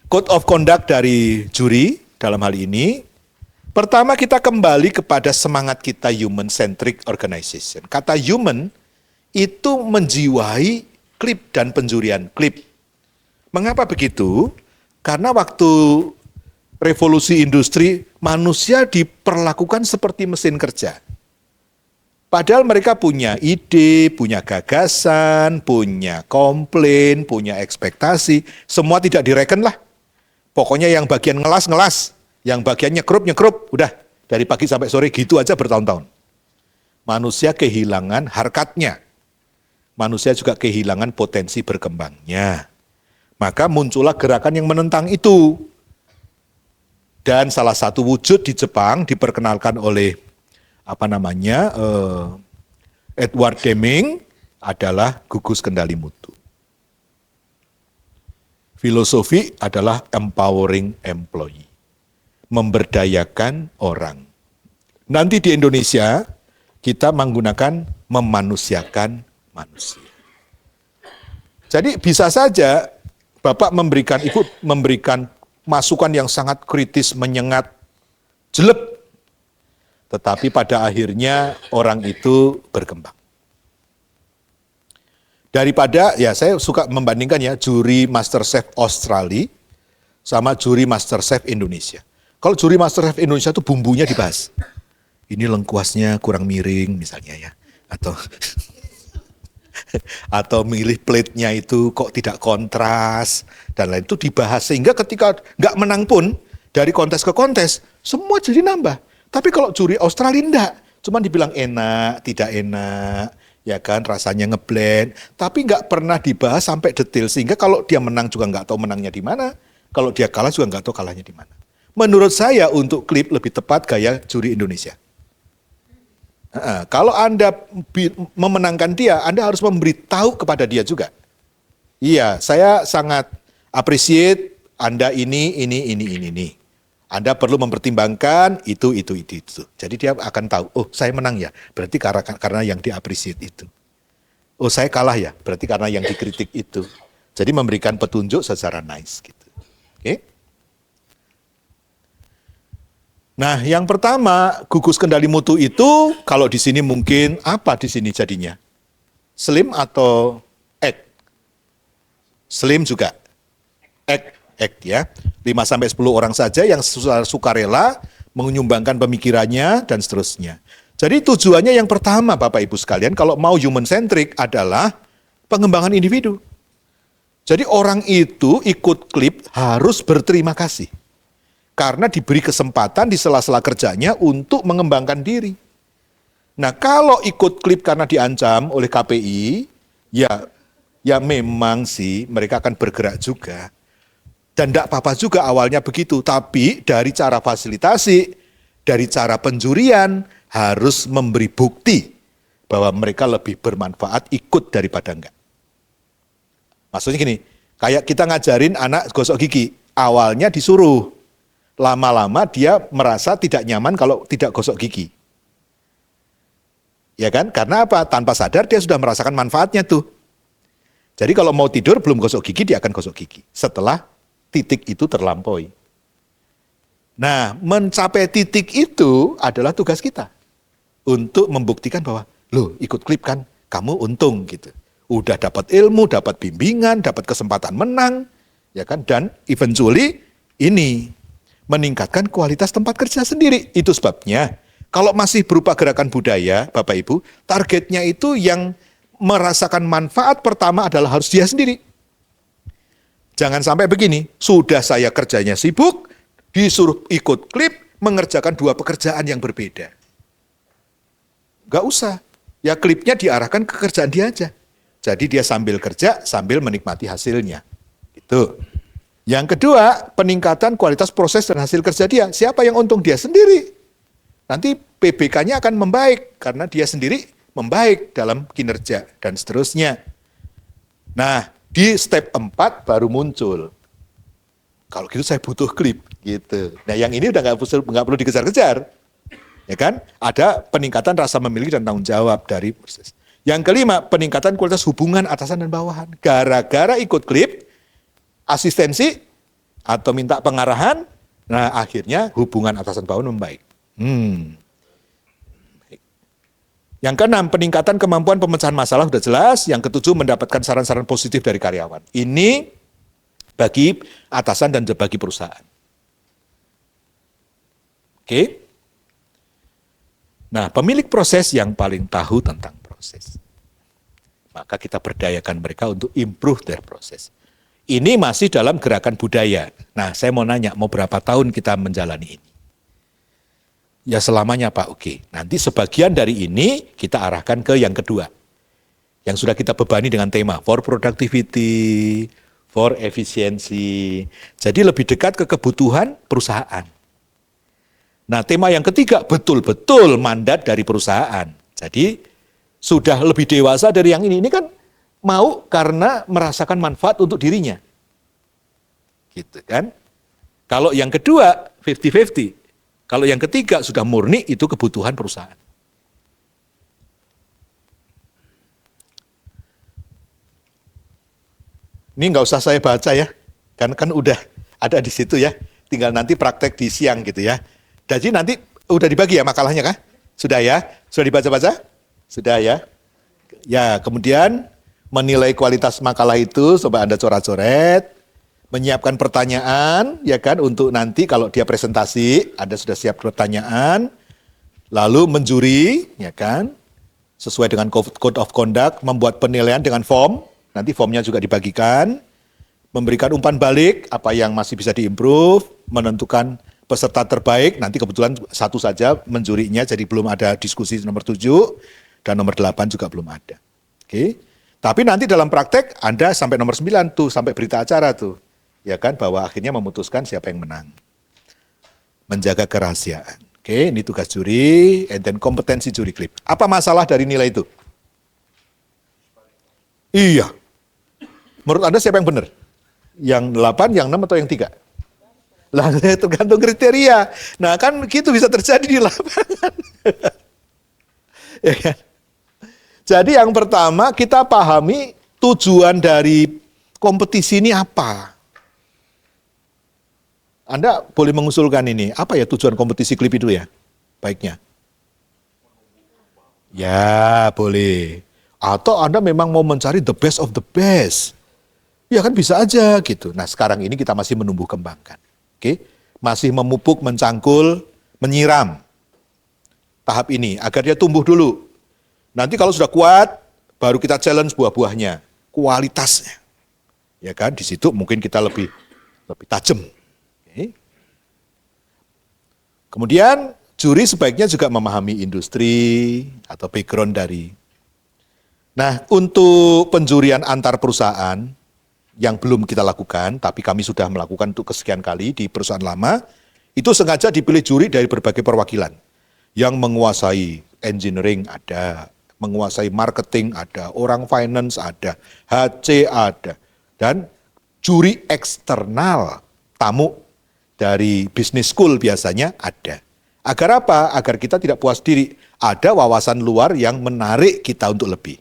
code of conduct dari juri dalam hal ini, pertama kita kembali kepada semangat kita human-centric organization. Kata human itu menjiwai klip dan penjurian klip. Mengapa begitu? Karena waktu revolusi industri, manusia diperlakukan seperti mesin kerja. Padahal mereka punya ide, punya gagasan, punya komplain, punya ekspektasi. Semua tidak direken lah. Pokoknya yang bagian ngelas, yang bagian nyekrup, udah dari pagi sampai sore gitu aja bertahun-tahun. Manusia kehilangan harkatnya. Manusia juga kehilangan potensi berkembangnya. Maka muncullah gerakan yang menentang itu. Dan salah satu wujud di Jepang diperkenalkan oleh Edward Deming adalah gugus kendali mutu. Filosofi adalah empowering employee, memberdayakan orang. Nanti di Indonesia kita menggunakan memanusiakan manusia. Jadi bisa saja Bapak Ibu memberikan masukan yang sangat kritis, menyengat, jelek. Tetapi pada akhirnya orang itu berkembang. Daripada, ya saya suka membandingkan ya, juri MasterChef Australia sama juri MasterChef Indonesia. Kalau juri MasterChef Indonesia itu bumbunya dibahas. Ini lengkuasnya kurang miring misalnya ya. Atau milih plate-nya itu kok tidak kontras, dan lain itu dibahas. Sehingga ketika nggak menang pun, dari kontes ke kontes, semua jadi nambah. Tapi kalau juri Australia enggak, cuma dibilang enak, tidak enak, ya kan, rasanya ngeblend, tapi nggak pernah dibahas sampai detail, sehingga kalau dia menang juga nggak tahu menangnya di mana, kalau dia kalah juga nggak tahu kalahnya di mana. Menurut saya untuk klip lebih tepat gaya juri Indonesia. Kalau Anda memenangkan dia, Anda harus memberitahu kepada dia juga. Iya, saya sangat appreciate Anda ini. Anda perlu mempertimbangkan itu. Jadi dia akan tahu, oh saya menang ya, berarti karena yang di-appreciate itu. Oh saya kalah ya, berarti karena yang dikritik itu. Jadi memberikan petunjuk secara nice gitu. Oke? Nah yang pertama, gugus kendali mutu itu, kalau di sini mungkin apa di sini jadinya? Slim atau act? Slim juga. Act ya, 5-10 orang saja yang sukarela menyumbangkan pemikirannya dan seterusnya. Jadi tujuannya yang pertama Bapak Ibu sekalian, kalau mau human centric adalah pengembangan individu. Jadi orang itu ikut klip harus berterima kasih. Karena diberi kesempatan di sela-sela kerjanya untuk mengembangkan diri. Nah kalau ikut klip karena diancam oleh KPI, ya memang sih mereka akan bergerak juga. Dan tidak apa-apa juga awalnya begitu, tapi dari cara fasilitasi, dari cara penjurian, harus memberi bukti bahwa mereka lebih bermanfaat ikut daripada enggak. Maksudnya gini, kayak kita ngajarin anak gosok gigi, awalnya disuruh, lama-lama dia merasa tidak nyaman kalau tidak gosok gigi. Ya kan? Karena apa? Tanpa sadar dia sudah merasakan manfaatnya tuh. Jadi kalau mau tidur belum gosok gigi, dia akan gosok gigi. Setelah titik itu terlampaui. Nah, mencapai titik itu adalah tugas kita. Untuk membuktikan bahwa, loh ikut klip kan, kamu untung gitu. Udah dapat ilmu, dapat bimbingan, dapat kesempatan menang, ya kan? Dan eventually ini meningkatkan kualitas tempat kerja sendiri. Itu sebabnya, kalau masih berupa gerakan budaya, Bapak Ibu, targetnya itu yang merasakan manfaat pertama adalah harus dia sendiri. Jangan sampai begini, sudah saya kerjanya sibuk, disuruh ikut klip, mengerjakan 2 pekerjaan yang berbeda. Gak usah, ya klipnya diarahkan ke kerjaan dia aja. Jadi dia sambil kerja, sambil menikmati hasilnya. Gitu. Yang kedua, peningkatan kualitas proses dan hasil kerja dia. Siapa yang untung? Dia sendiri. Nanti PBK-nya akan membaik, karena dia sendiri membaik dalam kinerja, dan seterusnya. Nah, di step 4 baru muncul. Kalau gitu saya butuh klip gitu. Nah yang ini udah nggak perlu dikejar-kejar. Ya kan? Ada peningkatan rasa memiliki dan tanggung jawab dari proses. Yang kelima, peningkatan kualitas hubungan atasan dan bawahan. Gara-gara ikut klip, asistensi atau minta pengarahan, nah akhirnya hubungan atasan bawahan membaik. Yang keenam, peningkatan kemampuan pemecahan masalah sudah jelas. Yang ketujuh, mendapatkan saran-saran positif dari karyawan. Ini bagi atasan dan bagi perusahaan. Oke. Nah, pemilik proses yang paling tahu tentang proses. Maka kita berdayakan mereka untuk improve their proses. Ini masih dalam gerakan budaya. Nah, saya mau nanya, mau berapa tahun kita menjalani ini? Ya selamanya Pak, oke. Nanti sebagian dari ini kita arahkan ke yang kedua. Yang sudah kita bebani dengan tema for productivity, for efisiensi. Jadi lebih dekat ke kebutuhan perusahaan. Nah, tema yang ketiga betul-betul mandat dari perusahaan. Jadi sudah lebih dewasa dari yang ini. Ini kan mau karena merasakan manfaat untuk dirinya. Gitu kan. Kalau yang kedua 50-50. Kalau yang ketiga sudah murni itu kebutuhan perusahaan. Ini nggak usah saya baca ya, kan udah ada di situ ya. Tinggal nanti praktek di siang gitu ya. Jadi nanti udah dibagi ya makalahnya kah? Sudah ya? Sudah dibaca-baca? Sudah ya? Ya, kemudian menilai kualitas makalah itu, coba Anda coret-coret. Menyiapkan pertanyaan, ya kan, untuk nanti kalau dia presentasi, Anda sudah siap pertanyaan, lalu menjuri, ya kan, sesuai dengan Code of Conduct, membuat penilaian dengan form, nanti formnya juga dibagikan, memberikan umpan balik, apa yang masih bisa diimprove, menentukan peserta terbaik, nanti kebetulan satu saja menjurinya, jadi belum ada diskusi nomor 7, dan nomor 8 juga belum ada. Oke. Tapi nanti dalam praktek, Anda sampai nomor 9 tuh, sampai berita acara tuh. Ya kan, bahwa akhirnya memutuskan siapa yang menang. Menjaga kerahasiaan. Oke, ini tugas juri, and then kompetensi juri klip. Apa masalah dari nilai itu? Iya. Menurut Anda siapa yang benar? Yang 8, yang 6, atau yang 3? Lah, tergantung kriteria. Nah, kan gitu bisa terjadi di lapangan. Ya kan? Jadi yang pertama, kita pahami tujuan dari kompetisi ini apa. Anda boleh mengusulkan ini, apa ya tujuan kompetisi klip itu ya? Baiknya. Ya, boleh. Atau Anda memang mau mencari the best of the best. Ya kan bisa aja gitu. Nah sekarang ini kita masih menumbuh kembangkan. Oke? Masih memupuk, mencangkul, menyiram tahap ini agar dia tumbuh dulu. Nanti kalau sudah kuat, baru kita challenge buah-buahnya, kualitasnya. Ya kan, di situ mungkin kita lebih tajam. Okay. Kemudian juri sebaiknya juga memahami industri atau background dari. Nah, untuk penjurian antar perusahaan yang belum kita lakukan, tapi kami sudah melakukan untuk kesekian kali di perusahaan lama, itu sengaja dipilih juri dari berbagai perwakilan. Yang menguasai engineering ada, menguasai marketing ada, orang finance ada, HC ada, dan juri eksternal, tamu dari business school biasanya ada. Agar apa? Agar kita tidak puas diri, ada wawasan luar yang menarik kita untuk lebih.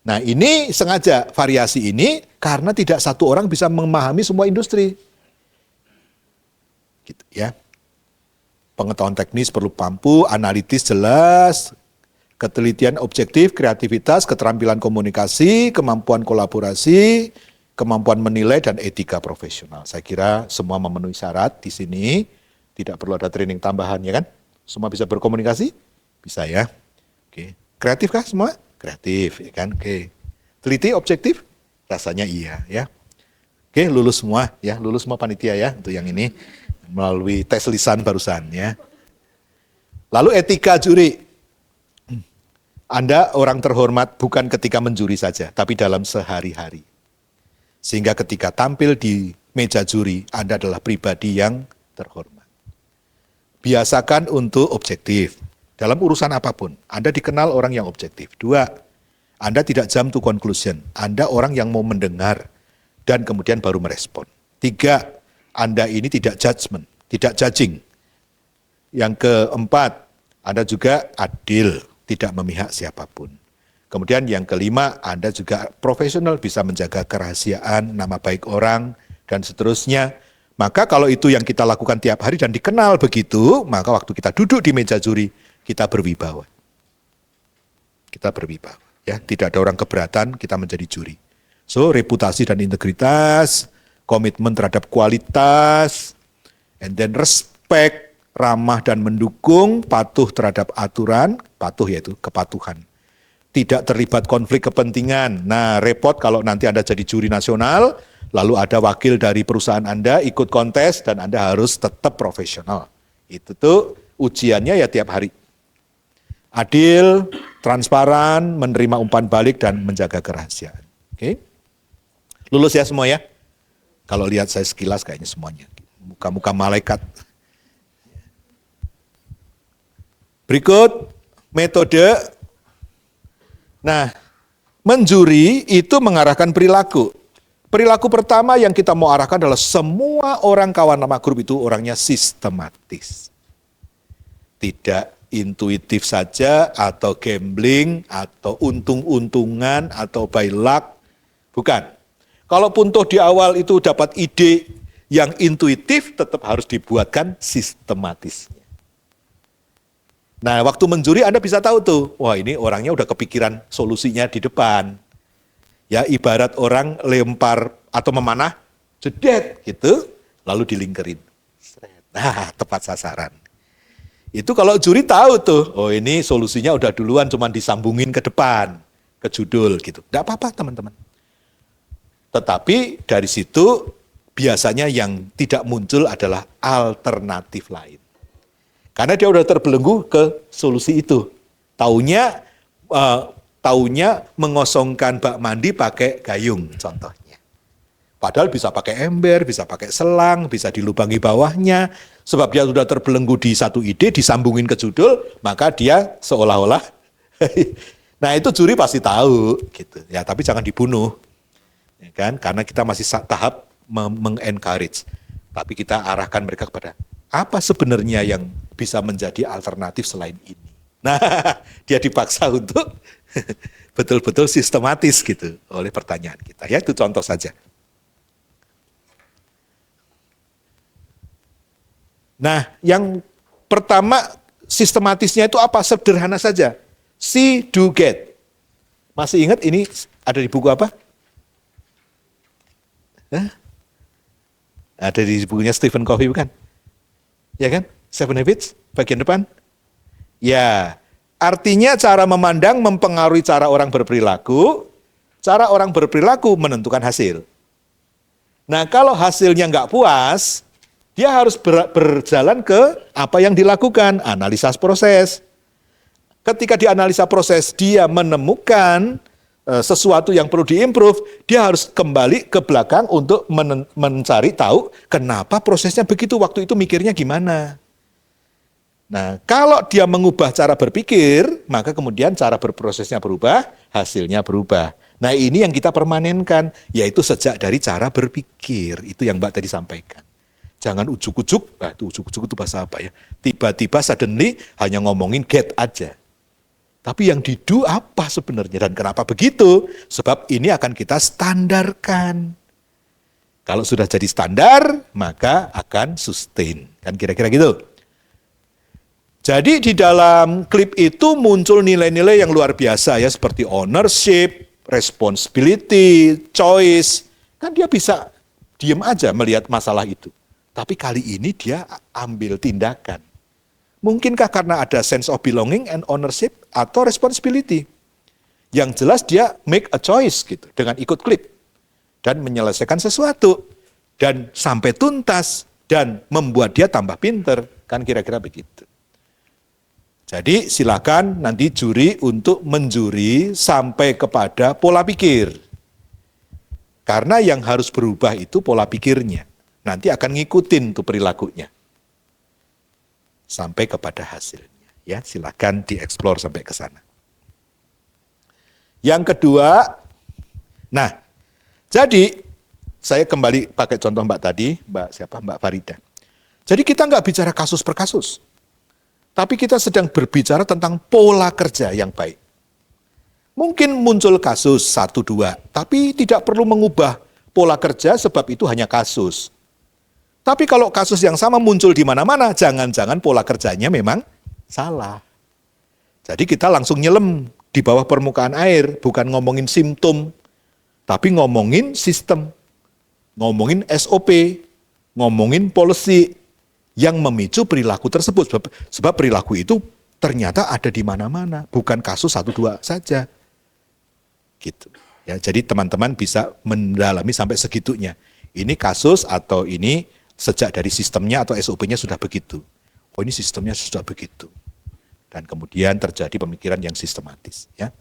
Nah ini sengaja variasi ini karena tidak satu orang bisa memahami semua industri. Gitu ya. Pengetahuan teknis perlu mampu, analitis jelas, ketelitian objektif, kreativitas, keterampilan komunikasi, kemampuan kolaborasi, kemampuan menilai, dan etika profesional. Saya kira semua memenuhi syarat di sini, tidak perlu ada training tambahan ya kan? Semua bisa berkomunikasi? Bisa ya. Oke. Kreatif kah semua? Kreatif ya kan? Oke. Teliti, objektif? Rasanya iya ya. Oke, lulus semua ya, lulus semua panitia ya untuk yang ini melalui tes lisan barusan ya. Lalu etika juri. Anda orang terhormat bukan ketika menjuri saja, tapi dalam sehari-hari. Sehingga ketika tampil di meja juri, Anda adalah pribadi yang terhormat. Biasakan untuk objektif. Dalam urusan apapun, Anda dikenal orang yang objektif. 2, Anda tidak jump to conclusion. Anda orang yang mau mendengar dan kemudian baru merespon. 3, Anda ini tidak judgment, tidak judging. Yang keempat, Anda juga adil, tidak memihak siapapun. Kemudian yang kelima, Anda juga profesional, bisa menjaga kerahasiaan, nama baik orang, dan seterusnya, Maka kalau itu yang kita lakukan tiap hari dan dikenal begitu, maka waktu kita duduk di meja juri, kita berwibawa. Kita berwibawa. Ya, tidak ada orang keberatan, kita menjadi juri. So, reputasi dan integritas, komitmen terhadap kualitas, and then respect, ramah dan mendukung, patuh terhadap aturan, patuh yaitu kepatuhan. Tidak terlibat konflik kepentingan. Nah, repot kalau nanti Anda jadi juri nasional, lalu ada wakil dari perusahaan Anda ikut kontes dan Anda harus tetap profesional. Itu tuh ujiannya ya tiap hari. Adil, transparan, menerima umpan balik dan menjaga kerahasiaan. Oke. Lulus ya semua ya? Kalau lihat saya sekilas kayaknya semuanya. Muka-muka malaikat. Berikut metode. Nah, menjuri itu mengarahkan perilaku. Perilaku pertama yang kita mau arahkan adalah semua orang kawan nama grup itu orangnya sistematis. Tidak intuitif saja atau gambling atau untung-untungan atau by luck. Bukan. Kalaupun toh di awal itu dapat ide yang intuitif tetap harus dibuatkan sistematisnya. Nah, waktu menjuri Anda bisa tahu tuh, wah ini orangnya udah kepikiran solusinya di depan. Ya, ibarat orang lempar atau memanah, jedet gitu, lalu dilingkerin. Nah, tepat sasaran. Itu kalau juri tahu tuh, oh ini solusinya udah duluan cuma disambungin ke depan, ke judul gitu. Enggak apa-apa teman-teman. Tetapi dari situ biasanya yang tidak muncul adalah alternatif lain. Karena dia udah terbelenggu ke solusi itu. Taunya mengosongkan bak mandi pakai gayung contohnya. Padahal bisa pakai ember, bisa pakai selang, bisa dilubangi bawahnya. Sebab dia sudah terbelenggu di satu ide, disambungin ke judul, maka dia seolah-olah. Nah itu juri pasti tahu, gitu. Ya tapi jangan dibunuh, ya kan? Karena kita masih tahap mengencourage. Tapi kita arahkan mereka kepada apa sebenarnya yang bisa menjadi alternatif selain ini. Nah dia dipaksa untuk betul-betul sistematis gitu oleh pertanyaan kita. Ya itu contoh saja. Nah yang pertama sistematisnya itu apa? Sederhana saja. See, do, get. Masih ingat ini ada di buku apa? Hah? Ada di bukunya Stephen Covey bukan? Ya kan? Seven Habits bagian depan. Ya, artinya cara memandang mempengaruhi cara orang berperilaku, cara orang berperilaku menentukan hasil. Nah kalau hasilnya nggak puas, dia harus berjalan ke apa yang dilakukan, analisa proses. Ketika dianalisa proses, dia menemukan sesuatu yang perlu diimprove, dia harus kembali ke belakang untuk mencari tahu kenapa prosesnya begitu, waktu itu mikirnya gimana. Nah, kalau dia mengubah cara berpikir, maka kemudian cara berprosesnya berubah, hasilnya berubah. Nah, ini yang kita permanenkan, yaitu sejak dari cara berpikir. Itu yang Mbak tadi sampaikan. Jangan ujuk-ujuk, itu ujuk-ujuk itu bahasa apa ya? Tiba-tiba suddenly hanya ngomongin get aja. Tapi yang di-do apa sebenarnya dan kenapa begitu? Sebab ini akan kita standarkan. Kalau sudah jadi standar, maka akan sustain. Kan kira-kira gitu. Jadi di dalam klip itu muncul nilai-nilai yang luar biasa ya, seperti ownership, responsibility, choice. Kan dia bisa diem aja melihat masalah itu. Tapi kali ini dia ambil tindakan. Mungkinkah karena ada sense of belonging and ownership atau responsibility? Yang jelas dia make a choice gitu dengan ikut klip dan menyelesaikan sesuatu dan sampai tuntas dan membuat dia tambah pinter. Kan kira-kira begitu. Jadi silakan nanti juri untuk menjuri sampai kepada pola pikir. Karena yang harus berubah itu pola pikirnya. Nanti akan ngikutin tuh perilakunya. Sampai kepada hasilnya. Ya, silakan dieksplor sampai ke sana. Yang kedua, nah, jadi saya kembali pakai contoh Mbak tadi, Mbak Farida. Jadi kita nggak bicara kasus per kasus. Tapi kita sedang berbicara tentang pola kerja yang baik. Mungkin muncul kasus 1-2, tapi tidak perlu mengubah pola kerja sebab itu hanya kasus. Tapi kalau kasus yang sama muncul di mana-mana, jangan-jangan pola kerjanya memang salah. Jadi kita langsung nyelam di bawah permukaan air, bukan ngomongin simptom, tapi ngomongin sistem, ngomongin SOP, ngomongin policy yang memicu perilaku tersebut. Sebab perilaku itu ternyata ada di mana-mana, bukan kasus 1-2 saja. Gitu. Ya, jadi teman-teman bisa mendalami sampai segitunya. Ini kasus atau ini sejak dari sistemnya atau SOP-nya sudah begitu. Oh, ini sistemnya sudah begitu. Dan kemudian terjadi pemikiran yang sistematis. Ya.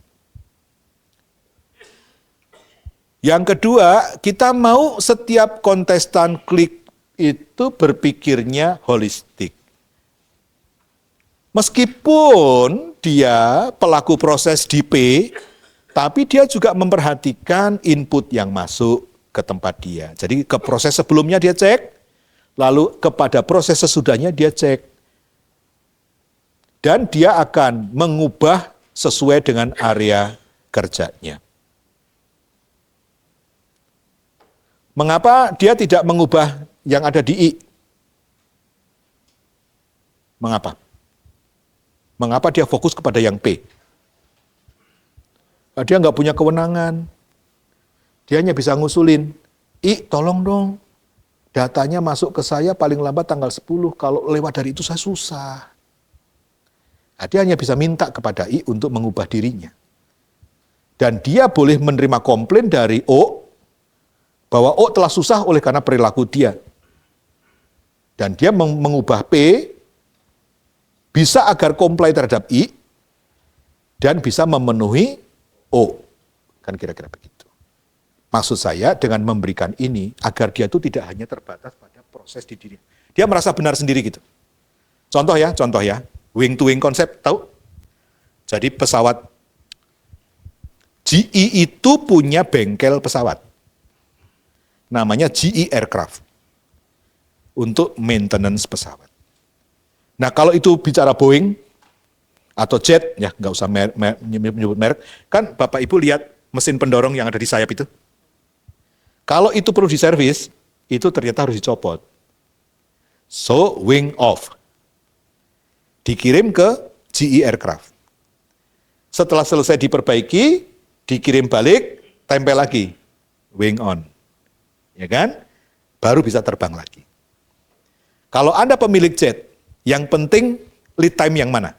Yang kedua, kita mau setiap kontestan klik itu berpikirnya holistik. Meskipun dia pelaku proses di P, tapi dia juga memperhatikan input yang masuk ke tempat dia. Jadi ke proses sebelumnya dia cek, lalu kepada proses sesudahnya dia cek. Dan dia akan mengubah sesuai dengan area kerjanya. Mengapa dia tidak mengubah yang ada di I? Mengapa? Mengapa dia fokus kepada yang P? Dia nggak punya kewenangan. Dia hanya bisa ngusulin, I tolong dong, datanya masuk ke saya paling lambat tanggal 10, kalau lewat dari itu saya susah. Nah, dia hanya bisa minta kepada I untuk mengubah dirinya. Dan dia boleh menerima komplain dari O, bahwa O telah susah oleh karena perilaku dia. Dan dia mengubah P, bisa agar comply terhadap I, dan bisa memenuhi O. Kan kira-kira begitu. Maksud saya dengan memberikan ini, agar dia itu tidak hanya terbatas pada proses di diri. Dia merasa benar sendiri gitu. Contoh ya, wing to wing konsep, tahu? Jadi pesawat GE itu punya bengkel pesawat. Namanya GE Aircraft. Untuk maintenance pesawat. Nah kalau itu bicara Boeing atau jet, ya nggak usah menyebut merek, kan Bapak Ibu lihat mesin pendorong yang ada di sayap itu. Kalau itu perlu diservis, itu ternyata harus dicopot. So, wing off. Dikirim ke GE Aircraft. Setelah selesai diperbaiki, dikirim balik, tempel lagi. Wing on. Ya kan? Baru bisa terbang lagi. Kalau Anda pemilik jet, yang penting lead time yang mana?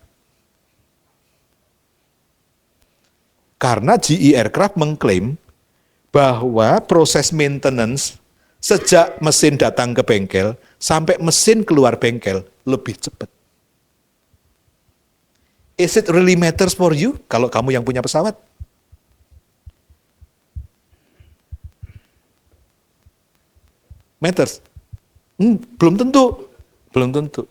Karena GE Aircraft mengklaim bahwa proses maintenance sejak mesin datang ke bengkel sampai mesin keluar bengkel lebih cepat. Is it really matters for you kalau kamu yang punya pesawat? Matters? Belum tentu. Belum tentu.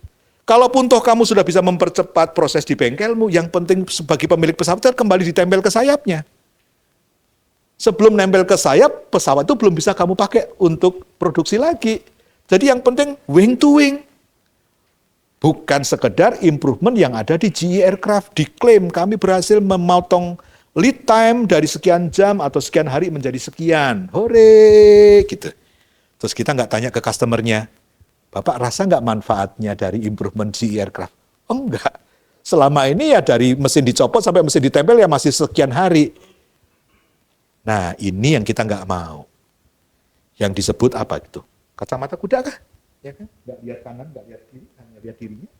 Kalaupun toh kamu sudah bisa mempercepat proses di bengkelmu, yang penting sebagai pemilik pesawat kembali ditempel ke sayapnya. Sebelum nempel ke sayap, pesawat itu belum bisa kamu pakai untuk produksi lagi. Jadi yang penting wing to wing. Bukan sekedar improvement yang ada di GE Aircraft. Diklaim kami berhasil memotong lead time dari sekian jam atau sekian hari menjadi sekian. Hore! Gitu. Terus kita nggak tanya ke customernya, Bapak rasa nggak manfaatnya dari improvement GE Aircraft? Oh enggak. Selama ini ya dari mesin dicopot sampai mesin ditempel ya masih sekian hari. Nah, ini yang kita nggak mau. Yang disebut apa itu? Kacamata kuda kah? Ya kan? Nggak lihat kanan, nggak lihat kiri, hanya lihat dirinya.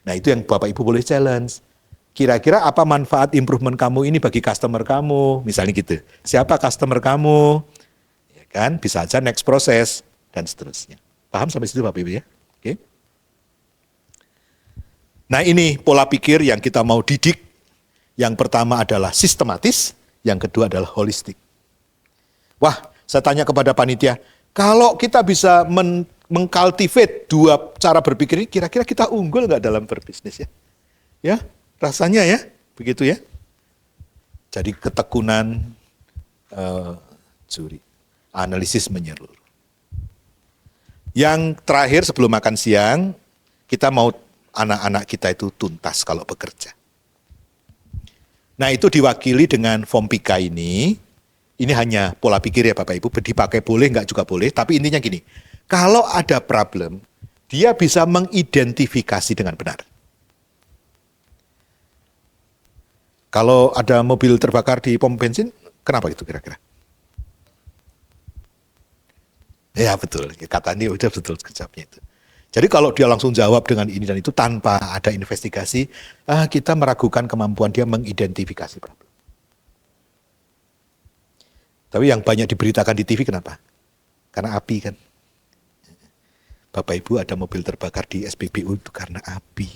Nah, itu yang Bapak Ibu boleh challenge. Kira-kira apa manfaat improvement kamu ini bagi customer kamu? Misalnya gitu. Siapa customer kamu? Ya kan? Bisa aja next proses dan seterusnya. Paham sampai situ Bapak Ibu ya? Oke. Nah, ini pola pikir yang kita mau didik. Yang pertama adalah sistematis. Yang kedua adalah holistik. Wah, saya tanya kepada panitia, kalau kita bisa mengcultivate dua cara berpikir ini, kira-kira kita unggul nggak dalam berbisnis ya? Ya, rasanya ya, begitu ya. Jadi ketekunan juri, analisis menyeluruh. Yang terakhir sebelum makan siang, kita mau anak-anak kita itu tuntas kalau bekerja. Nah itu diwakili dengan form Pika ini hanya pola pikir ya Bapak Ibu, dipakai boleh, nggak juga boleh, tapi intinya gini, Kalau ada problem, dia bisa mengidentifikasi dengan benar. Kalau ada mobil terbakar di pom bensin, kenapa itu kira-kira? Ya betul, kata Andi udah betul kejawabnya itu. Jadi kalau dia langsung jawab dengan ini dan itu tanpa ada investigasi, kita meragukan kemampuan dia mengidentifikasi problem. Tapi yang banyak diberitakan di TV kenapa? Karena api kan. Bapak Ibu ada mobil terbakar di SPBU itu karena api.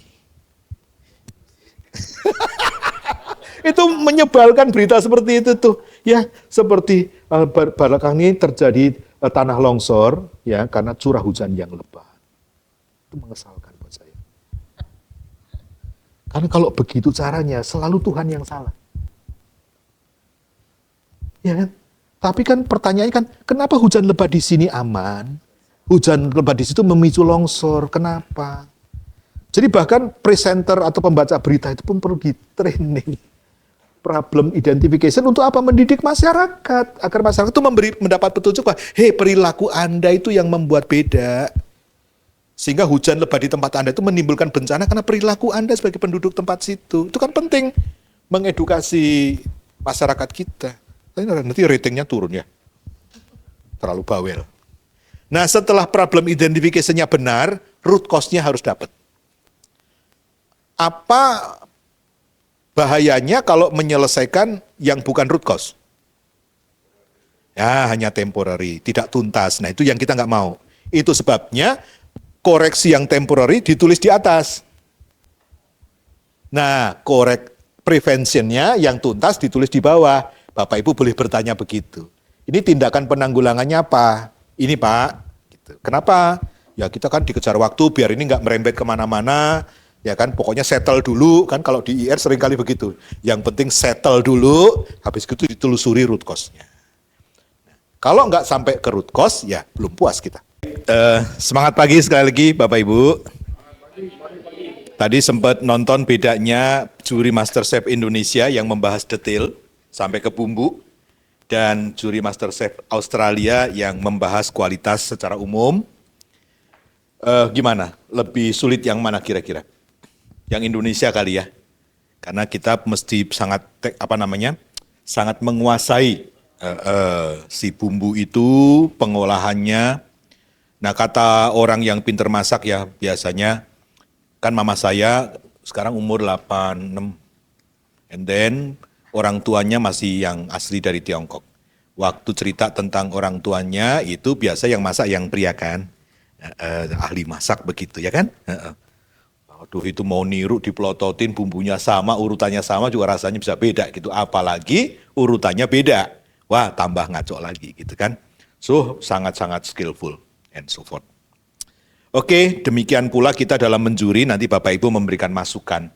Itu menyebalkan berita seperti itu tuh. Ya, seperti belakangan ini terjadi tanah longsor ya karena curah hujan yang lebat. Itu mengesalkan buat saya. Karena kalau begitu caranya selalu Tuhan yang salah. Ya kan? Tapi kan pertanyaannya kan kenapa hujan lebat di sini aman? Hujan lebat di situ memicu longsor. Kenapa? Jadi bahkan presenter atau pembaca berita itu pun perlu di-training. Problem identification untuk apa? Mendidik masyarakat. Agar masyarakat itu mendapat petunjuk. Hei, perilaku Anda itu yang membuat beda. Sehingga hujan lebat di tempat Anda itu menimbulkan bencana karena perilaku Anda sebagai penduduk tempat situ. Itu kan penting mengedukasi masyarakat kita. Nanti ratingnya turun ya. Terlalu bawel. Nah setelah problem identification-nya benar, root cause-nya harus dapat. Apa bahayanya kalau menyelesaikan yang bukan root cause? Ya hanya temporary, tidak tuntas. Nah itu yang kita nggak mau. Itu sebabnya koreksi yang temporary ditulis di atas. Nah prevention-nya yang tuntas ditulis di bawah. Bapak Ibu boleh bertanya begitu. Ini tindakan penanggulangannya apa? Ini Pak. Gitu. Kenapa? Ya kita kan dikejar waktu biar ini nggak merembet kemana-mana. Ya kan pokoknya settle dulu. Kan kalau di IR seringkali begitu. Yang penting settle dulu. Habis itu ditelusuri root cause-nya. Kalau nggak sampai ke root cause ya belum puas kita. Semangat pagi sekali lagi Bapak Ibu. Tadi sempat nonton bedanya juri MasterChef Indonesia yang membahas detail sampai ke bumbu, dan juri MasterChef Australia yang membahas kualitas secara umum. Gimana? Lebih sulit yang mana kira-kira? Yang Indonesia kali ya, karena kita mesti sangat menguasai si bumbu itu, pengolahannya. Nah kata orang yang pinter masak ya biasanya, kan mama saya sekarang umur 86, and then orang tuanya masih yang asli dari Tiongkok. Waktu cerita tentang orang tuanya itu biasa yang masak yang pria kan, ahli masak begitu ya kan. Aduh itu mau niru dipelototin bumbunya sama, urutannya sama juga rasanya bisa beda gitu. Apalagi urutannya beda, wah tambah ngaco lagi gitu kan. So sangat-sangat skillful and so forth. Oke, demikian pula kita dalam menjuri nanti Bapak Ibu memberikan masukan.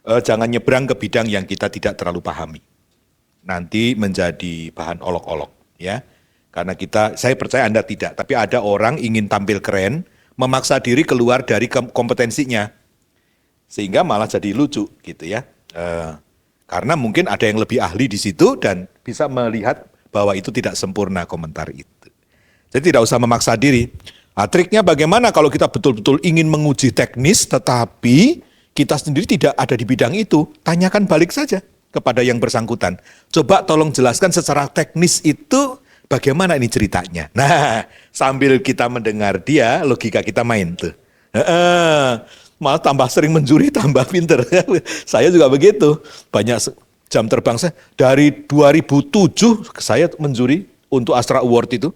Jangan nyebrang ke bidang yang kita tidak terlalu pahami. Nanti menjadi bahan olok-olok ya. Karena saya percaya Anda tidak, tapi ada orang ingin tampil keren, memaksa diri keluar dari kompetensinya. Sehingga malah jadi lucu gitu ya. Karena mungkin ada yang lebih ahli di situ dan bisa melihat bahwa itu tidak sempurna komentar itu. Jadi tidak usah memaksa diri. Triknya bagaimana kalau kita betul-betul ingin menguji teknis tetapi kita sendiri tidak ada di bidang itu, tanyakan balik saja kepada yang bersangkutan. Coba tolong jelaskan secara teknis itu bagaimana ini ceritanya. Nah, sambil kita mendengar dia, logika kita main tuh. Malah tambah sering menjuri, tambah pinter. Saya juga begitu. Banyak jam terbang saya. Dari 2007 saya menjuri untuk Astra Award itu.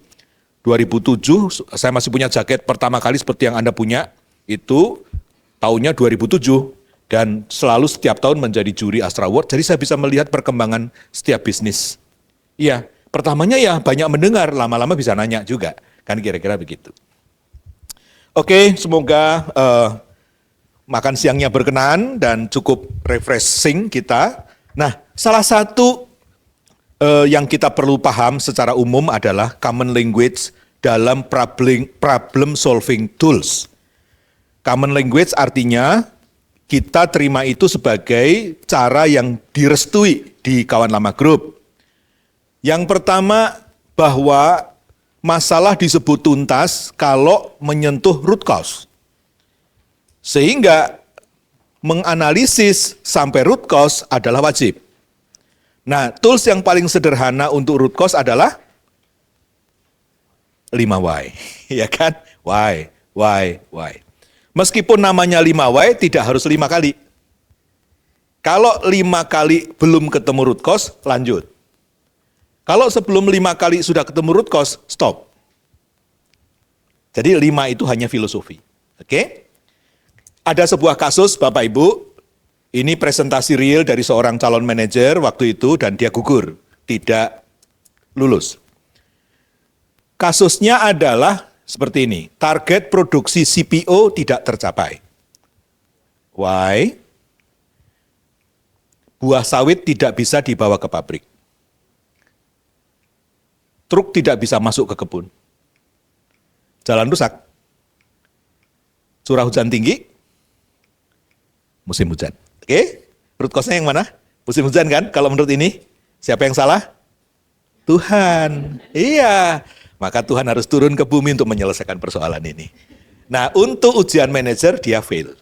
2007 saya masih punya jaket pertama kali seperti yang Anda punya. Itu tahunnya 2007 dan selalu setiap tahun menjadi juri Astra Award. Jadi saya bisa melihat perkembangan setiap bisnis. Iya, pertamanya ya banyak mendengar, lama-lama bisa nanya juga. Kan kira-kira begitu. Oke, semoga makan siangnya berkenan dan cukup refreshing kita. Nah, salah satu yang kita perlu paham secara umum adalah common language dalam problem solving tools. Common language artinya kita terima itu sebagai cara yang direstui di kawan lama grup. Yang pertama bahwa masalah disebut tuntas kalau menyentuh root cause. Sehingga menganalisis sampai root cause adalah wajib. Nah, tools yang paling sederhana untuk root cause adalah 5 why. Ya kan? Why. Meskipun namanya 5 why, tidak harus 5 kali. Kalau 5 kali belum ketemu root cause, lanjut. Kalau sebelum 5 kali sudah ketemu root cause, stop. Jadi 5 itu hanya filosofi. Oke? Ada sebuah kasus, Bapak Ibu, ini presentasi real dari seorang calon manajer waktu itu dan dia gugur, tidak lulus. Kasusnya adalah seperti ini, target produksi CPO tidak tercapai. Why? Buah sawit tidak bisa dibawa ke pabrik. Truk tidak bisa masuk ke kebun. Jalan rusak. Curah hujan tinggi. Musim hujan. Oke? Root cause-nya yang mana? Musim hujan kan? Kalau menurut ini, siapa yang salah? Tuhan. Iya. Maka Tuhan harus turun ke bumi untuk menyelesaikan persoalan ini. Nah, untuk ujian manajer, dia fail.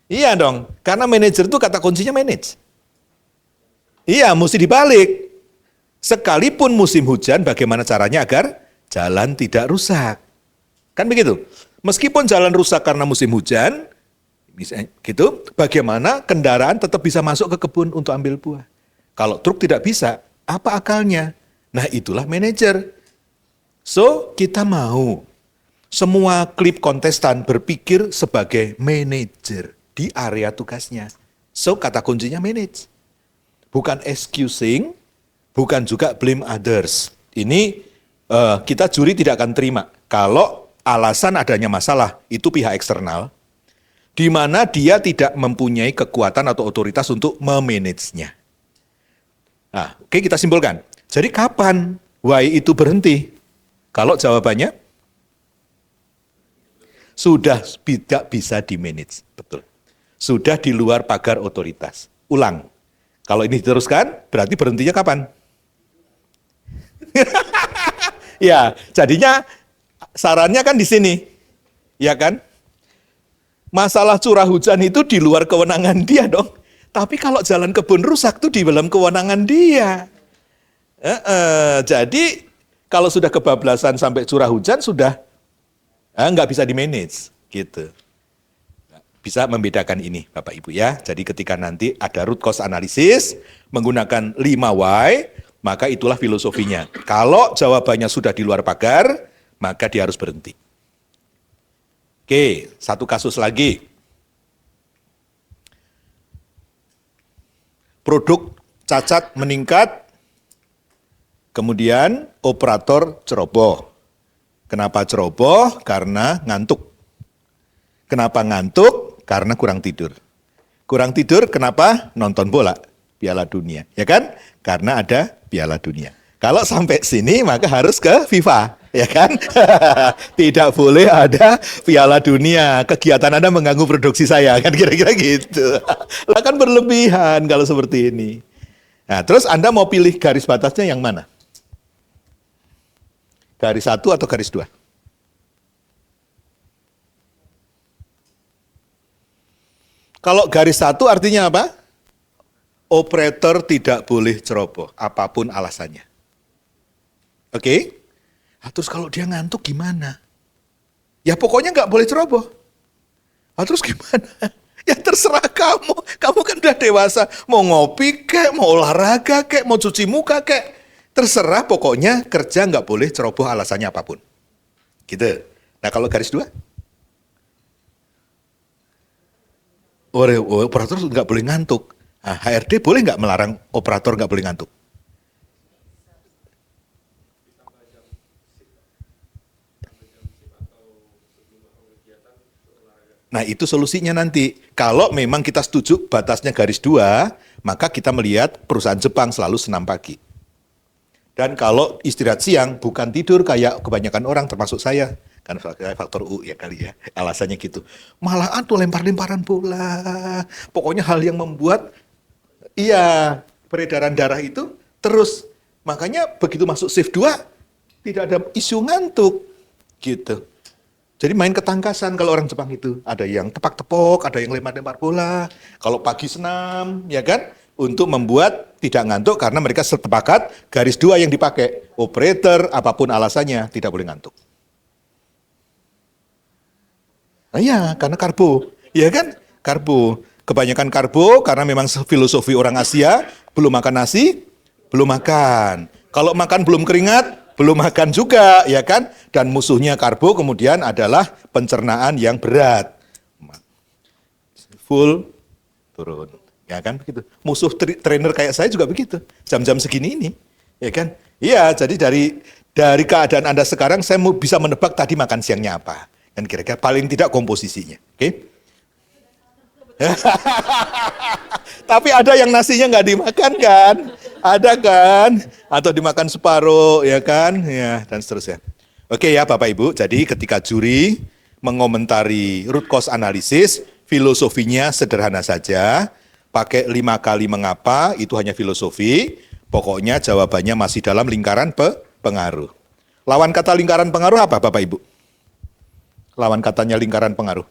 Iya dong, karena manajer itu kata kuncinya manage. Iya, mesti dibalik. Sekalipun musim hujan, bagaimana caranya agar jalan tidak rusak? Kan begitu. Meskipun jalan rusak karena musim hujan, gitu, bagaimana kendaraan tetap bisa masuk ke kebun untuk ambil buah? Kalau truk tidak bisa, apa akalnya? Nah, itulah manajer. So, kita mau semua klip kontestan berpikir sebagai manajer di area tugasnya. So, kata kuncinya manage. Bukan excusing, bukan juga blame others. Ini kita juri tidak akan terima. Kalau alasan adanya masalah, itu pihak eksternal, di mana dia tidak mempunyai kekuatan atau otoritas untuk memanage-nya. Nah, oke, kita simpulkan. Jadi kapan why itu berhenti? Kalau jawabannya, sudah tidak bisa di-manage. Betul. Sudah di luar pagar otoritas. Ulang. Kalau ini diteruskan, berarti berhentinya kapan? Ya, jadinya sarannya kan di sini. Ya kan? Masalah curah hujan itu di luar kewenangan dia dong. Tapi kalau jalan kebun rusak itu di dalam kewenangan dia. Jadi kalau sudah kebablasan sampai curah hujan sudah nggak bisa di-manage. Gitu. Bisa membedakan ini Bapak Ibu ya. Jadi ketika nanti ada root cause analysis menggunakan 5 why, maka itulah filosofinya. Kalau jawabannya sudah di luar pagar, maka dia harus berhenti. Oke, satu kasus lagi. Produk cacat meningkat, kemudian operator ceroboh. Kenapa ceroboh? Karena ngantuk. Kenapa ngantuk? Karena kurang tidur. Kurang tidur kenapa? Nonton bola, Piala Dunia. Ya kan? Karena ada Piala Dunia. Kalau sampai sini maka harus ke FIFA. Ya kan? Tidak boleh ada Piala Dunia. Kegiatan Anda mengganggu produksi saya. Kan kira-kira gitu. Lah kan berlebihan kalau seperti ini. Nah, terus Anda mau pilih garis batasnya yang mana? Garis 1 atau garis 2? Kalau garis 1 artinya apa? Operator tidak boleh ceroboh, apapun alasannya. Oke? Nah, terus kalau dia ngantuk gimana? Ya pokoknya nggak boleh ceroboh. Nah, terus gimana? Ya terserah kamu. Kamu kan udah dewasa. Mau ngopi kek, mau olahraga kek, mau cuci muka kek. Terserah pokoknya kerja nggak boleh ceroboh alasannya apapun. Gitu. Nah kalau garis 2? Operator nggak boleh ngantuk. Nah, HRD boleh nggak melarang operator nggak boleh ngantuk? Nah itu solusinya nanti. Kalau memang kita setuju batasnya garis 2, maka kita melihat perusahaan Jepang selalu senam pagi. Dan kalau istirahat siang, bukan tidur kayak kebanyakan orang termasuk saya. Karena faktor U ya kali ya, alasannya gitu. Malahan tuh lempar-lemparan bola. Pokoknya hal yang membuat, iya, peredaran darah itu terus. Makanya begitu masuk shift 2, Tidak ada isu ngantuk. Gitu. Jadi main ketangkasan kalau orang Jepang itu. Ada yang tepak-tepok, ada yang lempar-lempar bola. Kalau pagi senam, ya kan? Untuk membuat tidak ngantuk karena mereka sepakat garis dua yang dipakai. Operator, apapun alasannya, tidak boleh ngantuk. Nah ya, karena karbo. Ya kan? Karbo. Kebanyakan karbo karena memang filosofi orang Asia, belum makan nasi, belum makan. Kalau makan belum keringat, belum makan juga, ya kan? Dan musuhnya karbo kemudian adalah pencernaan yang berat. Full, turun. Ya kan begitu. Musuh trainer kayak saya juga begitu. Jam-jam segini ini, ya kan? Iya, jadi dari keadaan Anda sekarang saya bisa menebak tadi makan siangnya apa. Dan kira-kira paling tidak komposisinya. Oke? Tapi ada yang nasinya nggak dimakan kan? Ada kan? Atau dimakan separuh, ya kan? Ya, dan seterusnya. Oke ya Bapak Ibu, jadi ketika juri mengomentari root cause analysis, filosofinya sederhana saja. Pakai 5 kali mengapa, itu hanya filosofi. Pokoknya jawabannya masih dalam lingkaran pengaruh. Lawan kata lingkaran pengaruh apa Bapak Ibu? Lawan katanya lingkaran pengaruh.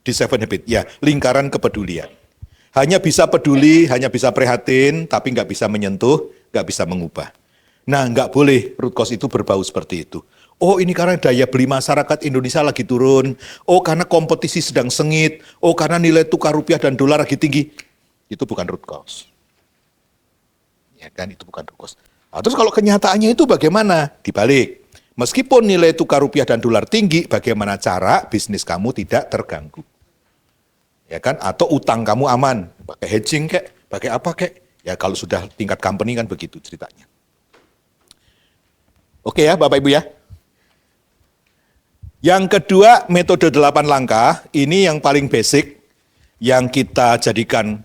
Di Seven Habits, ya, lingkaran kepedulian. Hanya bisa peduli, hanya bisa prihatin, tapi nggak bisa menyentuh, nggak bisa mengubah. Nah, nggak boleh root cause itu berbau seperti itu. Oh, ini karena daya beli masyarakat Indonesia lagi turun. Oh, karena kompetisi sedang sengit. Oh, karena nilai tukar rupiah dan dolar lagi tinggi. Itu bukan root cause. Ya kan, itu bukan root cause. Nah, terus kalau kenyataannya itu bagaimana? Dibalik. Meskipun nilai tukar rupiah dan dolar tinggi, bagaimana cara bisnis kamu tidak terganggu? Ya kan? Atau utang kamu aman, pakai hedging kek, pakai apa kek? Ya kalau sudah tingkat company kan begitu ceritanya. Oke ya Bapak Ibu ya. Yang kedua, metode 8 langkah, ini yang paling basic, yang kita jadikan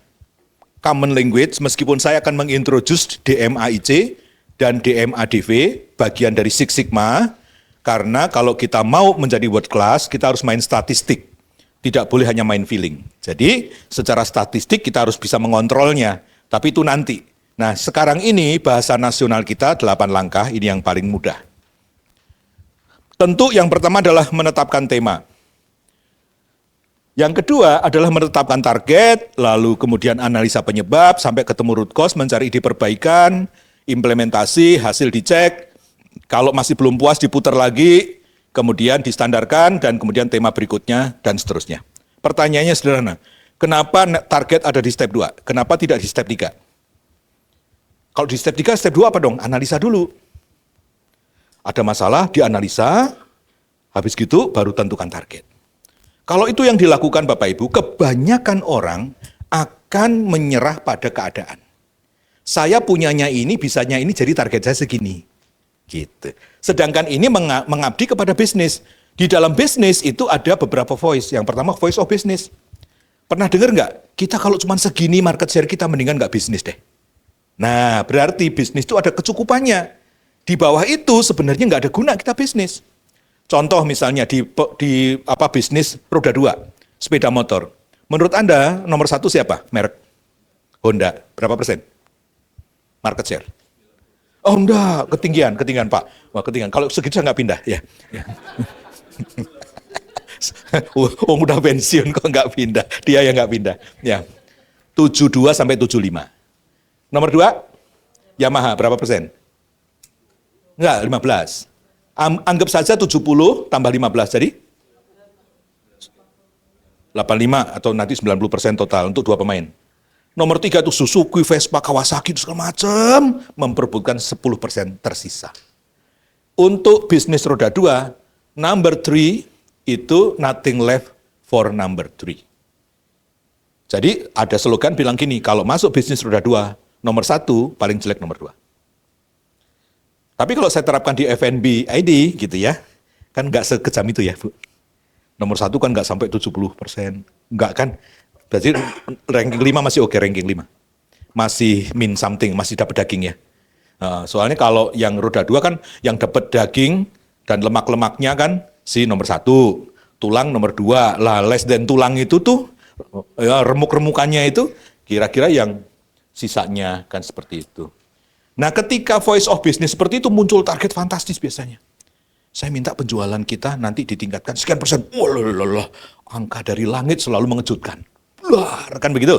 common language, meskipun saya akan mengintroduce DMAIC dan DMADV, bagian dari Six Sigma, karena kalau kita mau menjadi world class, kita harus main statistik. Tidak boleh hanya main feeling. Jadi, secara statistik kita harus bisa mengontrolnya, tapi itu nanti. Nah, sekarang ini bahasa nasional kita 8 langkah, ini yang paling mudah. Tentu yang pertama adalah menetapkan tema. Yang kedua adalah menetapkan target, lalu kemudian analisa penyebab, sampai ketemu root cause, mencari ide perbaikan, implementasi, hasil dicek, kalau masih belum puas diputar lagi, kemudian distandarkan, dan kemudian tema berikutnya, dan seterusnya. Pertanyaannya sederhana, kenapa target ada di step 2? Kenapa tidak di step 3? Kalau di step 3, step 2 apa dong? Analisa dulu. Ada masalah, dianalisa, habis gitu baru tentukan target. Kalau itu yang dilakukan Bapak Ibu, kebanyakan orang akan menyerah pada keadaan. Saya punyanya ini, bisanya ini, jadi target saya segini. Gitu. Sedangkan ini mengabdi kepada bisnis. Di dalam bisnis itu ada beberapa voice. Yang pertama voice of business. Pernah dengar nggak? Kita kalau cuma segini market share kita mendingan nggak bisnis deh. Nah, berarti bisnis itu ada kecukupannya. Di bawah itu sebenarnya nggak ada guna kita bisnis. Contoh misalnya di bisnis roda 2, sepeda motor. Menurut Anda nomor 1 siapa? Merek Honda. Berapa persen? Market share. Oh enggak, ketinggian Pak. Wah ketinggian, kalau segitu saya nggak pindah. Ya. Udah pensiun kok nggak pindah. Dia yang nggak pindah. Ya. 72 sampai 75. Nomor 2, Yamaha, berapa persen? Enggak, 15. Anggap saja 70 tambah 15, jadi 85 atau nanti 90% total untuk 2 pemain. Nomor 3 itu Suzuki, Vespa, Kawasaki, segala macam, memperebutkan 10% tersisa. Untuk bisnis roda 2, number 3 itu nothing left for number 3. Jadi ada slogan bilang gini, kalau masuk bisnis roda 2, nomor 1 paling jelek nomor 2. Tapi kalau saya terapkan di F&B ID gitu ya, kan nggak sekejam itu ya Bu. Nomor 1 kan nggak sampai 70%, nggak kan. Berarti ranking 5 masih oke, ranking 5. Masih min something, masih dapat daging ya. Soalnya kalau yang roda 2 kan yang dapat daging dan lemak-lemaknya kan si nomor 1, tulang nomor 2. Lah less than tulang itu tuh ya, remuk-remukannya itu kira-kira yang sisanya kan seperti itu. Nah, ketika voice of business seperti itu muncul target fantastis biasanya. Saya minta penjualan kita nanti ditingkatkan sekian persen. Wah, angka dari langit selalu mengejutkan. Blar, kan begitu?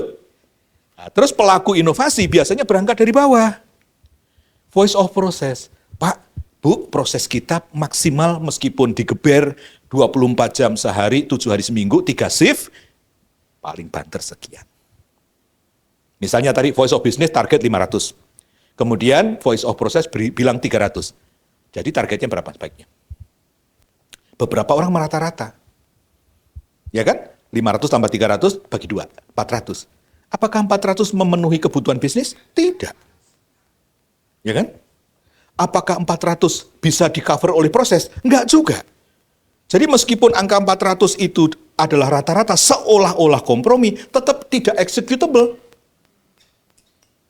Nah, terus pelaku inovasi biasanya berangkat dari bawah. Voice of process. Pak, Bu, proses kita maksimal meskipun digeber 24 jam sehari, 7 hari seminggu, 3 shift, paling banter sekian. Misalnya tadi voice of business target 500. Kemudian voice of process bilang 300. Jadi targetnya berapa sebaiknya? Beberapa orang merata-rata. Ya kan? 500 tambah 300 bagi 2, 400. Apakah 400 memenuhi kebutuhan bisnis? Tidak. Ya kan? Apakah 400 bisa di-cover oleh proses? Enggak juga. Jadi meskipun angka 400 itu adalah rata-rata seolah-olah kompromi, tetap tidak executable.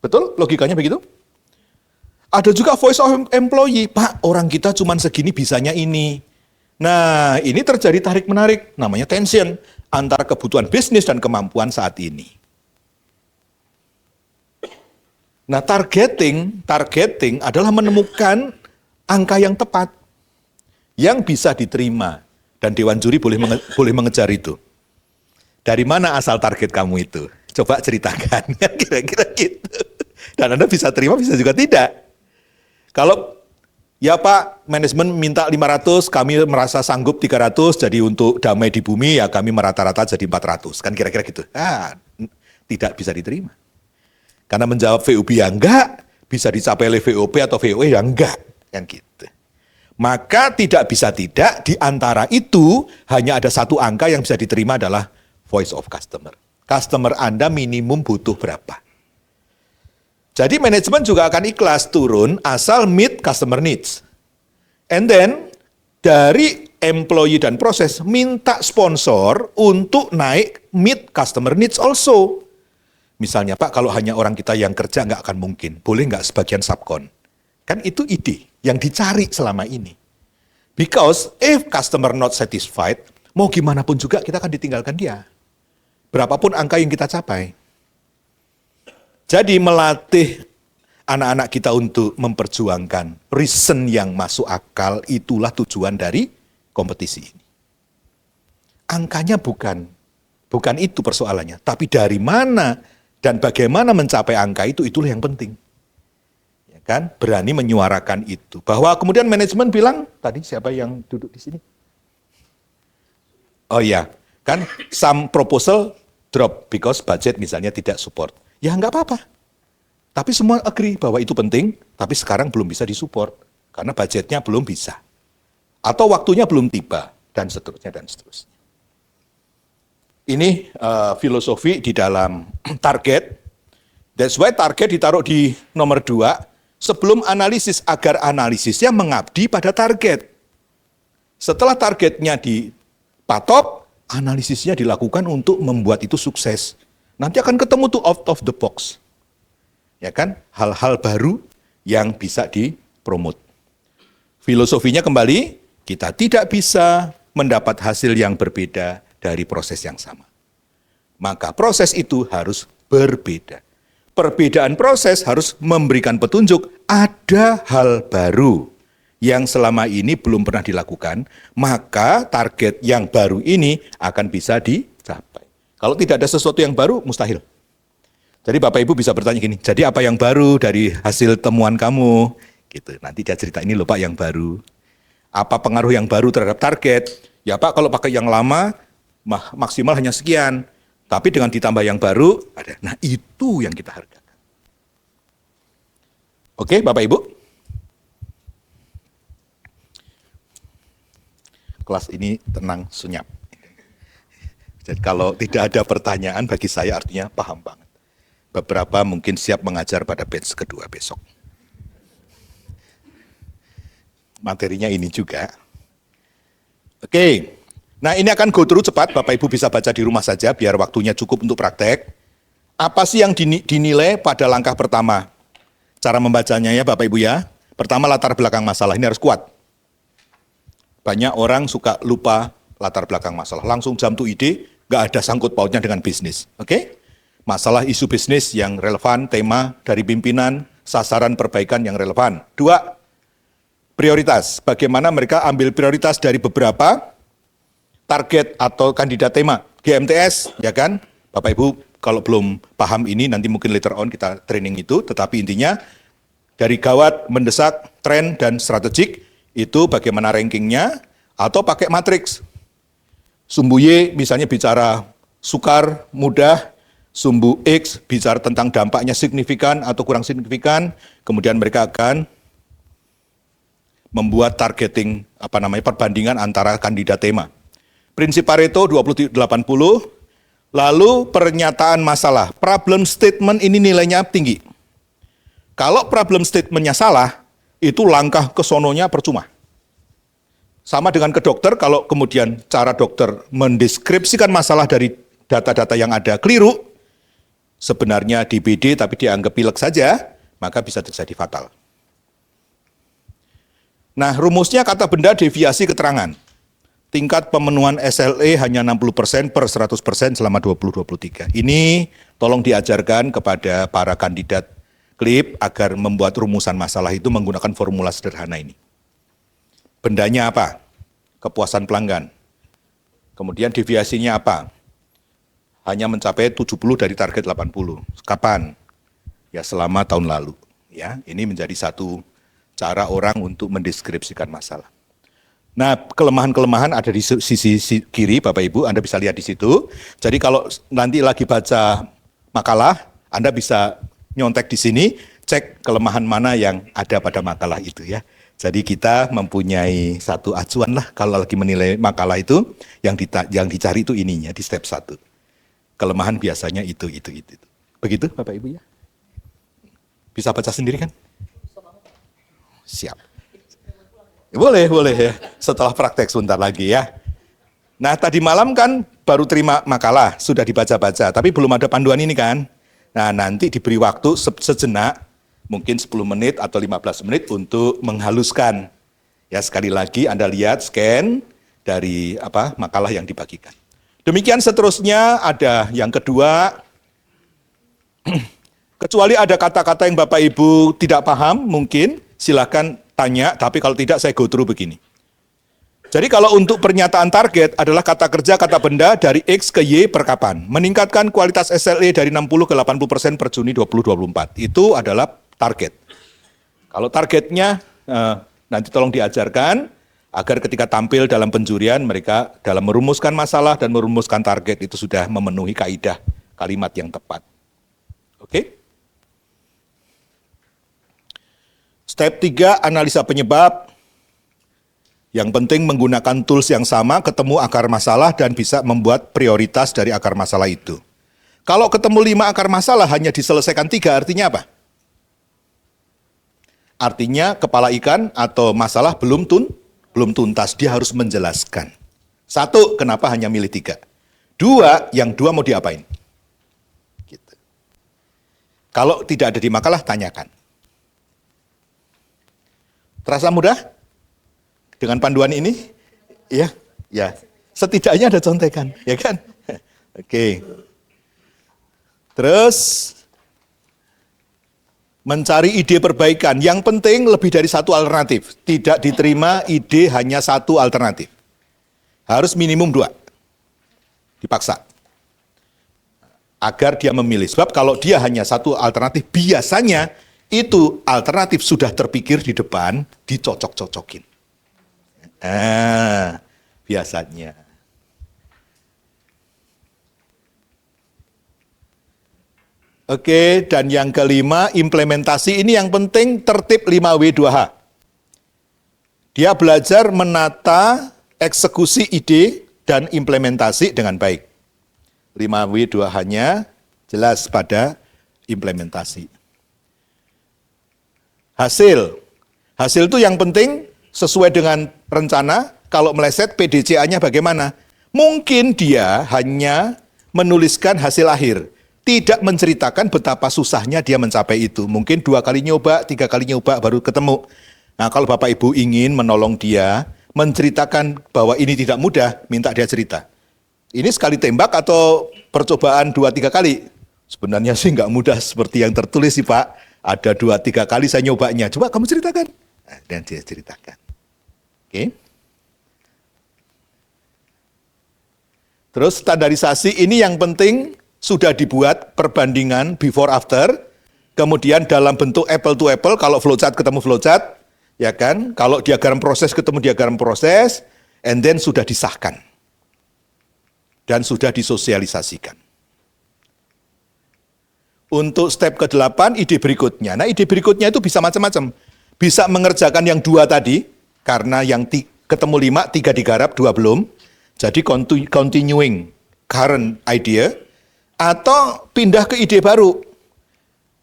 Betul? Logikanya begitu? Ada juga voice of employee. Pak, orang kita cuma segini bisanya ini. Nah, ini terjadi tarik-menarik, namanya tension antara kebutuhan bisnis dan kemampuan saat ini. Nah, targeting adalah menemukan angka yang tepat, yang bisa diterima, dan Dewan Juri boleh mengejar itu. Dari mana asal target kamu itu? Coba ceritakan, kira-kira gitu. Dan Anda bisa terima, bisa juga tidak. Kalau ya Pak, manajemen minta 500, kami merasa sanggup 300, jadi untuk damai di bumi ya kami merata-rata jadi 400. Kan kira-kira gitu. Tidak bisa diterima. Karena menjawab VUB yang enggak, bisa dicapai oleh VOP atau VOE yang enggak. Kan gitu. Maka tidak bisa tidak, di antara itu hanya ada satu angka yang bisa diterima adalah voice of customer. Customer Anda minimum butuh berapa? Jadi manajemen juga akan ikhlas turun asal meet customer needs. And then dari employee dan proses minta sponsor untuk naik meet customer needs also. Misalnya Pak, kalau hanya orang kita yang kerja nggak akan mungkin. Boleh nggak sebagian subkon? Kan itu ide yang dicari selama ini. Because if customer not satisfied, mau gimana pun juga kita akan ditinggalkan dia. Berapapun angka yang kita capai. Jadi melatih anak-anak kita untuk memperjuangkan reason yang masuk akal, itulah tujuan dari kompetisi ini. Angkanya bukan itu persoalannya, tapi dari mana dan bagaimana mencapai angka itu, itulah yang penting. Ya kan? Berani menyuarakan itu. Bahwa kemudian manajemen bilang, tadi siapa yang duduk di sini? Oh iya, kan some proposal drop because budget misalnya tidak support. Ya nggak apa-apa. Tapi semua agree bahwa itu penting, tapi sekarang belum bisa disupport. Karena budgetnya belum bisa. Atau waktunya belum tiba, dan seterusnya, dan seterusnya. Ini filosofi di dalam target. That's why target ditaruh di nomor 2, sebelum analisis, agar analisisnya mengabdi pada target. Setelah targetnya dipatok, analisisnya dilakukan untuk membuat itu sukses. Nanti akan ketemu tuh out of the box. Ya kan? Hal-hal baru yang bisa dipromot. Filosofinya kembali, kita tidak bisa mendapat hasil yang berbeda dari proses yang sama. Maka proses itu harus berbeda. Perbedaan proses harus memberikan petunjuk ada hal baru yang selama ini belum pernah dilakukan, maka target yang baru ini akan bisa dicapai. Kalau tidak ada sesuatu yang baru, mustahil. Jadi Bapak Ibu bisa bertanya gini, jadi apa yang baru dari hasil temuan kamu? Gitu. Nanti dia cerita ini loh Pak yang baru. Apa pengaruh yang baru terhadap target? Ya Pak, kalau pakai yang lama maksimal hanya sekian. Tapi dengan ditambah yang baru ada. Nah, itu yang kita hargakan. Oke, Bapak Ibu? Kelas ini tenang, senyap. Jadi kalau tidak ada pertanyaan bagi saya artinya paham banget. Beberapa mungkin siap mengajar pada batch kedua besok. Materinya ini juga. Oke, nah ini akan go through cepat, Bapak Ibu bisa baca di rumah saja biar waktunya cukup untuk praktek. Apa sih yang dinilai pada langkah pertama? Cara membacanya ya Bapak Ibu ya. Pertama latar belakang masalah, ini harus kuat. Banyak orang suka lupa latar belakang masalah. Langsung jump to ide, nggak ada sangkut pautnya dengan bisnis. Oke? Masalah isu bisnis yang relevan, tema dari pimpinan, sasaran perbaikan yang relevan. 2, prioritas. Bagaimana mereka ambil prioritas dari beberapa target atau kandidat tema. GMTS, ya kan? Bapak Ibu kalau belum paham ini nanti mungkin later on kita training itu, tetapi intinya dari gawat, mendesak, tren, dan strategik itu bagaimana rankingnya atau pakai matriks. Sumbu Y misalnya bicara sukar, mudah, sumbu X bicara tentang dampaknya signifikan atau kurang signifikan, kemudian mereka akan membuat targeting perbandingan antara kandidat tema. Prinsip Pareto 20-80, lalu pernyataan masalah. Problem statement ini nilainya tinggi. Kalau problem statementnya salah, itu langkah ke sononya percuma. Sama dengan ke dokter, kalau kemudian cara dokter mendeskripsikan masalah dari data-data yang ada keliru, sebenarnya DBD tapi dianggap pilek saja, maka bisa terjadi fatal. Nah, rumusnya kata benda deviasi keterangan. Tingkat pemenuhan SLE hanya 60% per 100% selama 2023. Ini tolong diajarkan kepada para kandidat klip agar membuat rumusan masalah itu menggunakan formula sederhana ini. Bendanya apa? Kepuasan pelanggan. Kemudian deviasinya apa? Hanya mencapai 70 dari target 80. Kapan? Ya selama tahun lalu. Ya, ini menjadi satu cara orang untuk mendeskripsikan masalah. Nah, kelemahan-kelemahan ada di sisi kiri, Bapak Ibu, Anda bisa lihat di situ. Jadi kalau nanti lagi baca makalah, Anda bisa nyontek di sini, cek kelemahan mana yang ada pada makalah itu ya. Jadi kita mempunyai satu acuan lah kalau lagi menilai makalah itu, yang dicari itu ininya di step 1. Kelemahan biasanya itu. Begitu Bapak Ibu ya? Bisa baca sendiri kan? Siap. Boleh ya. Setelah praktek sebentar lagi ya. Nah tadi malam kan baru terima makalah, sudah dibaca-baca, tapi belum ada panduan ini kan. Nah nanti diberi waktu sejenak, mungkin 10 menit atau 15 menit untuk menghaluskan. Ya sekali lagi Anda lihat scan dari makalah yang dibagikan. Demikian seterusnya ada yang kedua, kecuali ada kata-kata yang Bapak Ibu tidak paham mungkin, silakan tanya, tapi kalau tidak saya go through begini. Jadi kalau untuk pernyataan target adalah kata kerja, kata benda dari X ke Y per kapan. Meningkatkan kualitas SLE dari 60 ke 80% per Juni 2024. Itu adalah target. Kalau targetnya nanti tolong diajarkan agar ketika tampil dalam penjurian mereka dalam merumuskan masalah dan merumuskan target itu sudah memenuhi kaidah kalimat yang tepat. Oke? Step 3, analisa penyebab. Yang penting menggunakan tools yang sama, ketemu akar masalah dan bisa membuat prioritas dari akar masalah itu. Kalau ketemu 5 akar masalah hanya diselesaikan 3, artinya apa? Artinya kepala ikan atau masalah belum tuntas, dia harus menjelaskan. 1, kenapa hanya milih 3? 2, yang 2 mau diapain? Gitu. Kalau tidak ada di makalah, tanyakan. Terasa mudah? Dengan panduan ini? Ya. Setidaknya ada contekan, ya kan? Oke. Terus mencari ide perbaikan. Yang penting lebih dari 1 alternatif. Tidak diterima ide hanya 1 alternatif. Harus minimum 2. Dipaksa. Agar dia memilih. Sebab kalau dia hanya 1 alternatif, biasanya itu alternatif sudah terpikir di depan, dicocok-cocokin. Biasanya. Oke, dan yang kelima, implementasi. Ini yang penting, tertib 5W2H. Dia belajar menata eksekusi ide dan implementasi dengan baik. 5W2H-nya jelas pada implementasi. Hasil itu yang penting sesuai dengan rencana, kalau meleset PDCA-nya bagaimana? Mungkin dia hanya menuliskan hasil akhir, tidak menceritakan betapa susahnya dia mencapai itu. Mungkin 2 kali nyoba, 3 kali nyoba baru ketemu. Nah kalau Bapak Ibu ingin menolong dia, menceritakan bahwa ini tidak mudah, minta dia cerita. Ini sekali tembak atau percobaan 2-3 kali? Sebenarnya sih nggak mudah seperti yang tertulis sih Pak. Ada 2-3 kali saya nyobanya. Coba kamu ceritakan. Nah, dan dia ceritakan. Oke. Terus standarisasi ini yang penting sudah dibuat perbandingan before after. Kemudian dalam bentuk apple to apple, kalau flowchart ketemu flowchart, ya kan? Kalau diagram proses ketemu diagram proses, and then sudah disahkan. Dan sudah disosialisasikan. Untuk step ke-8, ide berikutnya. Nah, ide berikutnya itu bisa macam-macam. Bisa mengerjakan yang 2 tadi, karena yang ketemu 5, 3 digarap, 2 belum. Jadi continuing current idea, atau pindah ke ide baru.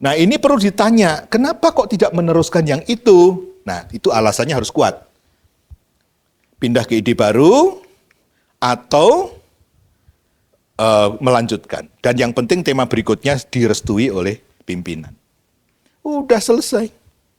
Nah, ini perlu ditanya, kenapa kok tidak meneruskan yang itu? Nah, itu alasannya harus kuat. Pindah ke ide baru, atau melanjutkan. Dan yang penting tema berikutnya direstui oleh pimpinan. Udah selesai.